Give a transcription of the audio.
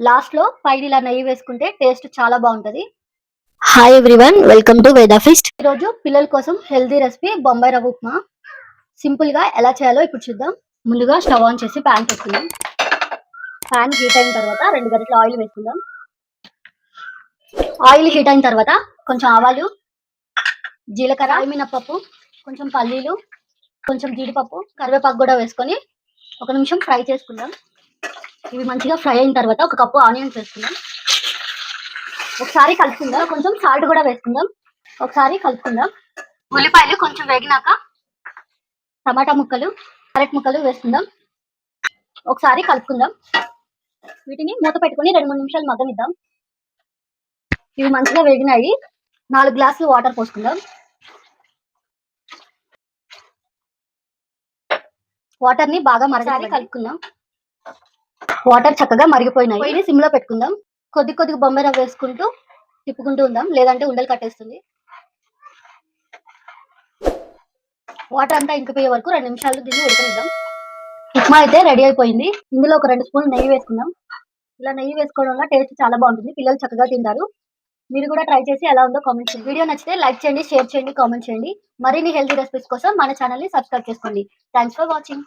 Last లో పైన ఇలా నెయ్యి వేసుకుంటే టేస్ట్ చాలా బాగుంటది. Hi everyone, welcome to Veda feast. ఈ రోజు పిల్లల కోసం హెల్దీ రెసిపీ బొంబాయి రవ్వ ఉప్మా. సింపుల్ గా ఎలా చేయాలో ఇప్పుడు చూద్దాం. ముందుగా స్టవ్ ఆన్ చేసి ప్యాన్ పెట్టుకుందాం. ప్యాన్ హీట్ అయిన తర్వాత 2 గరిటెల ఆయిల్ వేసుకుందాం. ఆయిల్ హీట్ అయిన తర్వాత కొంచెం ఆవాలు, జీలకర్ర, మినపప్పు, కొంచెం పల్లీలు, కొంచెం జీడిపప్పు, కరివేపాకు కూడా వేసుకొని 1 నిమిషం ఫ్రై చేసుకుందాం. ఇవి మంచిగా ఫ్రై అయిన తర్వాత 1 కప్పు ఆనియన్స్ వేసుకుందాం. ఒకసారి కలుపుకుందాం. కొంచెం సాల్ట్ కూడా వేసుకుందాం. ఒకసారి కలుపుకుందాం. ఉల్లిపాయలు కొంచెం వేగినాక టమాటా ముక్కలు, క్యారెట్ ముక్కలు వేసుకుందాం. ఒకసారి కలుపుకుందాం. వీటిని మూత పెట్టుకుని 2-3 నిమిషాలు మగ్గనిద్దాం. ఇవి మంచిగా వేగినాయి. 4 గ్లాసులు వాటర్ పోసుకుందాం. వాటర్ ని బాగా మరగాలి కలుపుకుందాం. వాటర్ చక్కగా మరిగిపోయినాయి. పొయ్యిని సిమ్ లో పెట్టుకుందాం. కొద్ది బొంబాయి రవ్వ వేసుకుంటూ తిప్పుకుంటూ ఉందాం, లేదంటే ఉండలు కట్టేస్తుంది. వాటర్ అంతా ఇంకిపోయే వరకు 2 నిమిషాలు దీన్ని ఉడకనిద్దాం. ఉప్మా అయితే రెడీ అయిపోయింది. ఇందులో ఒక 2 స్పూన్లు నెయ్యి వేసుకుందాం. ఇలా నెయ్యి వేసుకోవడం వల్ల టేస్ట్ చాలా బాగుంటుంది. పిల్లలు చక్కగా తింటారు. మీరు కూడా ట్రై చేసి ఎలా ఉందో కామెంట్ చేయండి. వీడియో నచ్చితే లైక్ చేయండి, షేర్ చేయండి, కామెంట్ చేయండి. మరిన్ని హెల్తీ రెసిపీస్ కోసం మన ఛానల్ ని సబ్స్క్రైబ్ చేసుకోండి. Thanks for watching.